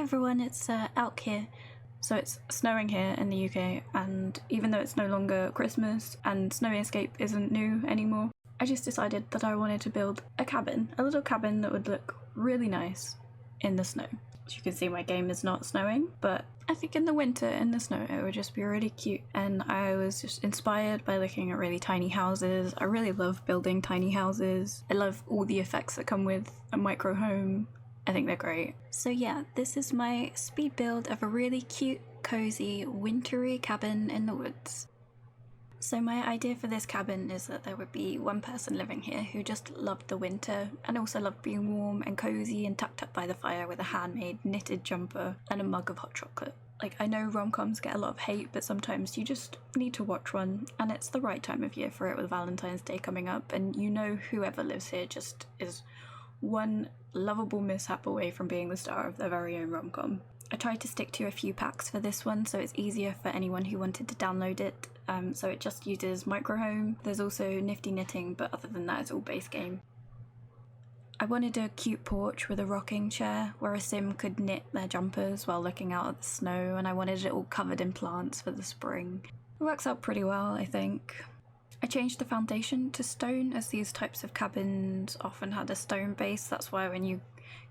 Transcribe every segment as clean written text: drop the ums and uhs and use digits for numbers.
everyone, it's Elk here. So it's snowing here in the UK, and even though it's no longer Christmas and Snowy Escape isn't new anymore, I just decided that I wanted to build a cabin, a little cabin that would look really nice in the snow. As you can see, my game is not snowing, but I think in the winter in the snow it would just be really cute. And I was just inspired by looking at really tiny houses. I really love building tiny houses. I love all the effects that come with a micro home. I think they're great. So yeah, this is my speed build of a really cute, cozy, wintry cabin in the woods. So my idea for this cabin is that there would be one person living here who just loved the winter and also loved being warm and cozy and tucked up by the fire with a handmade knitted jumper and a mug of hot chocolate. Like, I know rom-coms get a lot of hate, but sometimes you just need to watch one, and it's the right time of year for it with Valentine's Day coming up, and you know whoever lives here just is one lovable mishap away from being the star of their very own rom-com. I tried to stick to a few packs for this one so it's easier for anyone who wanted to download it. So it just uses microhome. There's also nifty knitting, but other than that it's all base game. I wanted a cute porch with a rocking chair where a sim could knit their jumpers while looking out at the snow, and I wanted it all covered in plants for the spring. It works out pretty well, I think. I changed the foundation to stone, as these types of cabins often had a stone base. That's why when you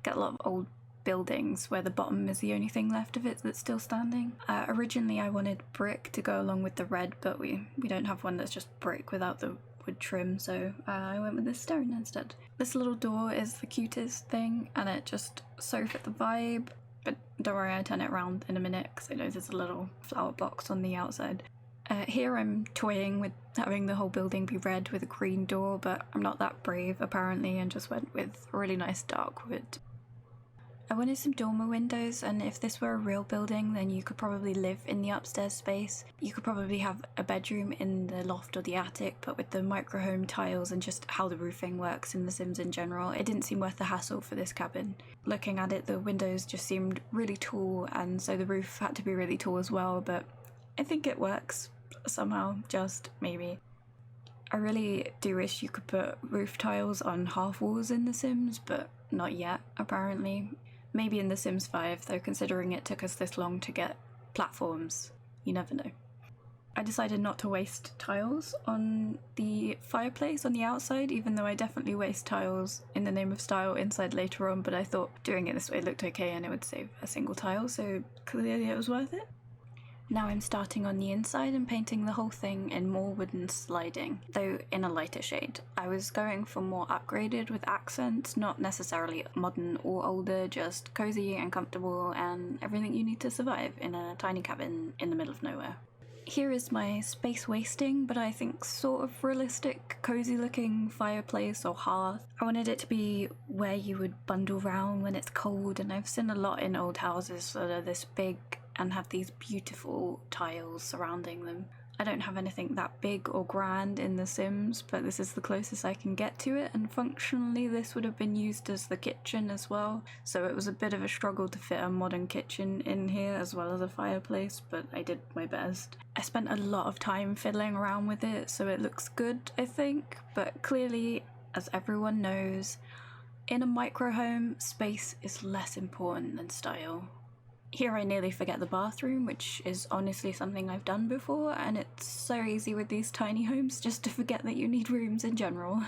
get a lot of old buildings where the bottom is the only thing left of it that's still standing. Originally I wanted brick to go along with the red, but we don't have one that's just brick without the wood trim, so I went with this stone instead. This little door is the cutest thing, and it just so fit the vibe, but don't worry, I turn it around in a minute because I know there's a little flower box on the outside. Here I'm toying with having the whole building be red with a green door, but I'm not that brave apparently and just went with really nice dark wood. I wanted some dormer windows, and if this were a real building then you could probably live in the upstairs space. You could probably have a bedroom in the loft or the attic, but with the microhome tiles and just how the roofing works in The Sims in general, it didn't seem worth the hassle for this cabin. Looking at it, the windows just seemed really tall, and so the roof had to be really tall as well, but I think it works. Somehow, just maybe. I really do wish you could put roof tiles on half walls in The Sims, but not yet, apparently. Maybe in The Sims 5, though considering it took us this long to get platforms. You never know. I decided not to waste tiles on the fireplace on the outside, even though I definitely waste tiles in the name of style inside later on, but I thought doing it this way looked okay and it would save a single tile, so clearly it was worth it. Now I'm starting on the inside and painting the whole thing in more wooden sliding, though in a lighter shade. I was going for more upgraded with accents, not necessarily modern or older, just cozy and comfortable and everything you need to survive in a tiny cabin in the middle of nowhere. Here is my space wasting, but I think sort of realistic, cozy looking fireplace or hearth. I wanted it to be where you would bundle round when it's cold, and I've seen a lot in old houses that are this big and have these beautiful tiles surrounding them. I don't have anything that big or grand in The Sims, but this is the closest I can get to it, and functionally this would have been used as the kitchen as well, so it was a bit of a struggle to fit a modern kitchen in here as well as a fireplace, but I did my best. I spent a lot of time fiddling around with it, so it looks good, I think, but clearly, as everyone knows, in a micro-home, space is less important than style. Here I nearly forget the bathroom, which is honestly something I've done before, and it's so easy with these tiny homes just to forget that you need rooms in general.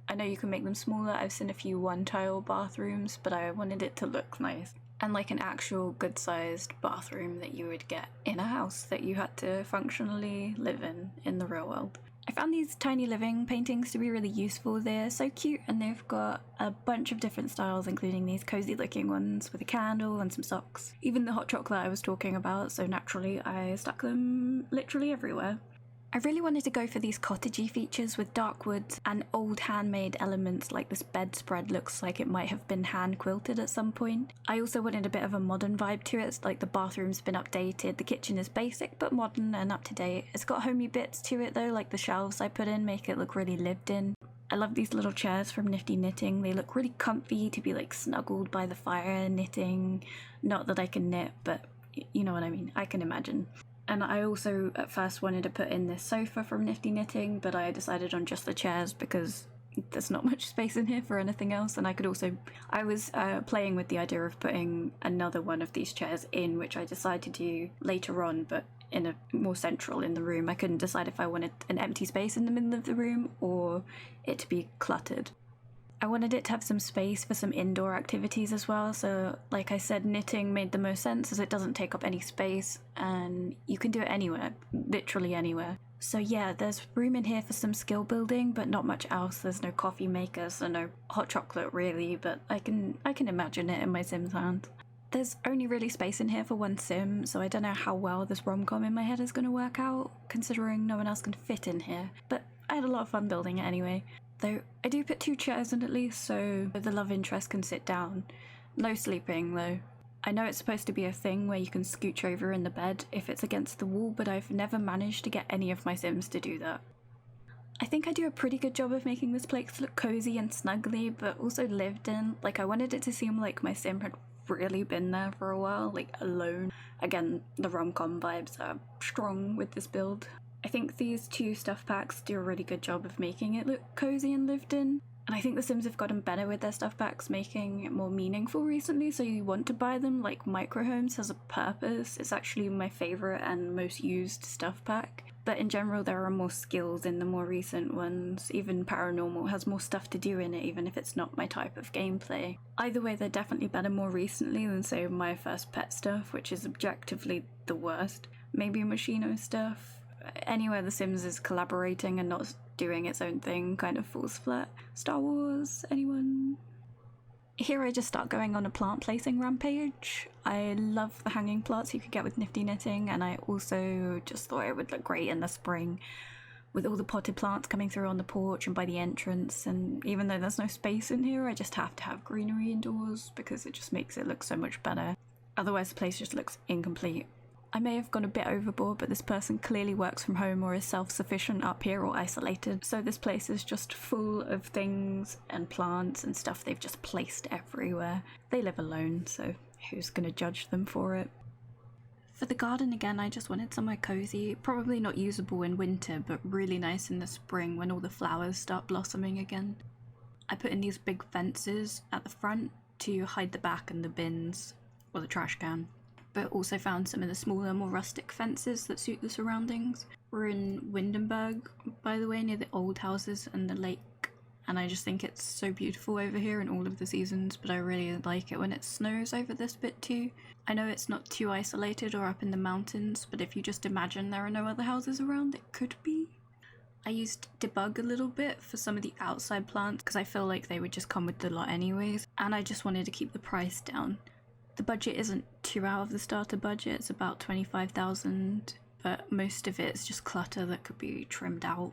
I know you can make them smaller, I've seen a few one-tile bathrooms, but I wanted it to look nice. And like an actual good-sized bathroom that you would get in a house that you had to functionally live in the real world. I found these tiny living paintings to be really useful. They're so cute, and they've got a bunch of different styles, including these cozy looking ones with a candle and some socks. Even the hot chocolate I was talking about, so naturally I stuck them literally everywhere. I really wanted to go for these cottagey features with dark woods and old handmade elements, like this bedspread looks like it might have been hand quilted at some point. I also wanted a bit of a modern vibe to it, like the bathroom's been updated, the kitchen is basic but modern and up to date. It's got homey bits to it though, like the shelves I put in make it look really lived in. I love these little chairs from Nifty Knitting. They look really comfy to be like snuggled by the fire knitting. Not that I can knit, but you know what I mean, I can imagine. And I also at first wanted to put in this sofa from Nifty Knitting, but I decided on just the chairs because there's not much space in here for anything else. And I was playing with the idea of putting another one of these chairs in, which I decided to do later on, but in a more central in the room. I couldn't decide if I wanted an empty space in the middle of the room or it to be cluttered. I wanted it to have some space for some indoor activities as well, so like I said, knitting made the most sense as it doesn't take up any space and you can do it anywhere, literally anywhere. So yeah, there's room in here for some skill building, but not much else. There's no coffee makers, so no hot chocolate really, but I can imagine it in my Sims hand. There's only really space in here for one sim, so I don't know how well this rom-com in my head is going to work out, considering no one else can fit in here, but I had a lot of fun building it anyway. Though I do put 2 chairs in at least, so the love interest can sit down. No sleeping though. I know it's supposed to be a thing where you can scooch over in the bed if it's against the wall, but I've never managed to get any of my Sims to do that. I think I do a pretty good job of making this place look cozy and snuggly, but also lived in. Like, I wanted it to seem like my Sim had really been there for a while, like alone. Again, the rom-com vibes are strong with this build. I think these 2 stuff packs do a really good job of making it look cozy and lived in. And I think the Sims have gotten better with their stuff packs, making it more meaningful recently, so you want to buy them. Like, Microhomes has a purpose. It's actually my favourite and most used stuff pack. But in general, there are more skills in the more recent ones. Even Paranormal has more stuff to do in it, even if it's not my type of gameplay. Either way, they're definitely better more recently than, say, My First Pet stuff, which is objectively the worst. Maybe Machino stuff. Anywhere The Sims is collaborating and not doing its own thing kind of falls flat. Star Wars, anyone? Here I just start going on a plant placing rampage. I love the hanging plants you could get with Nifty Knitting, and I also just thought it would look great in the spring with all the potted plants coming through on the porch and by the entrance. And even though there's no space in here, I just have to have greenery indoors because it just makes it look so much better. Otherwise the place just looks incomplete. I may have gone a bit overboard, but this person clearly works from home or is self-sufficient up here or isolated, so this place is just full of things and plants and stuff they've just placed everywhere. They live alone, so who's gonna judge them for it? For the garden again, I just wanted somewhere cozy, probably not usable in winter, but really nice in the spring when all the flowers start blossoming again. I put in these big fences at the front to hide the back and the bins, or the trash can. But also found some of the smaller, more rustic fences that suit the surroundings. We're in Windenburg, by the way, near the old houses and the lake, and I just think it's so beautiful over here in all of the seasons, but I really like it when it snows over this bit too. I know it's not too isolated or up in the mountains, but if you just imagine there are no other houses around, it could be. I used debug a little bit for some of the outside plants because I feel like they would just come with the lot anyways, and I just wanted to keep the price down. The budget isn't too out of the starter budget, it's about 25,000, but most of it is just clutter that could be trimmed out.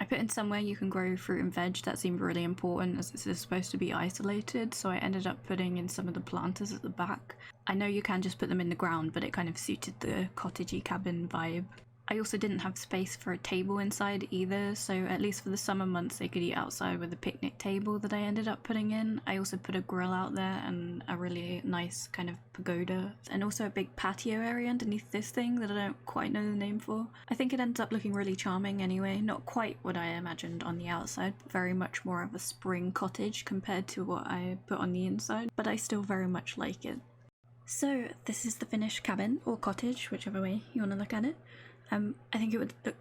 I put in somewhere you can grow fruit and veg. That seemed really important as this is supposed to be isolated, so I ended up putting in some of the planters at the back. I know you can just put them in the ground, but it kind of suited the cottagey cabin vibe. I also didn't have space for a table inside either, so at least for the summer months they could eat outside with a picnic table that I ended up putting in. I also put a grill out there and a really nice kind of pagoda, and also a big patio area underneath this thing that I don't quite know the name for. I think it ends up looking really charming anyway, not quite what I imagined on the outside, but very much more of a spring cottage compared to what I put on the inside, but I still very much like it. So this is the finished cabin, or cottage, whichever way you want to look at it. I think it would look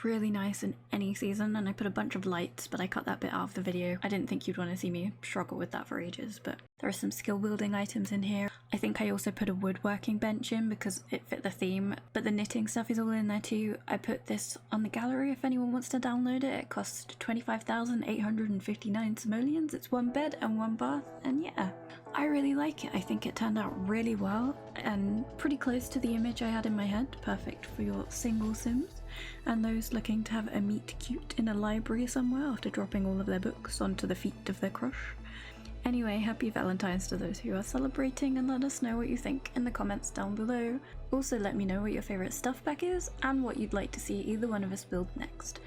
really nice in any season, and I put a bunch of lights, but I cut that bit out of the video. I didn't think you'd want to see me struggle with that for ages, but there are some skill building items in here. I think I also put a woodworking bench in because it fit the theme, but the knitting stuff is all in there too. I put this on the gallery if anyone wants to download it. It cost 25,859 simoleons. It's 1 bed and 1 bath, and yeah, I really like it. I think it turned out really well and pretty close to the image I had in my head. Perfect for your single Sims and those looking to have a meet cute in a library somewhere after dropping all of their books onto the feet of their crush. Anyway, happy Valentines to those who are celebrating, and let us know what you think in the comments down below. Also let me know what your favourite stuff pack is and what you'd like to see either one of us build next.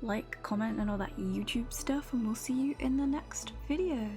Like, comment and all that YouTube stuff, and we'll see you in the next video.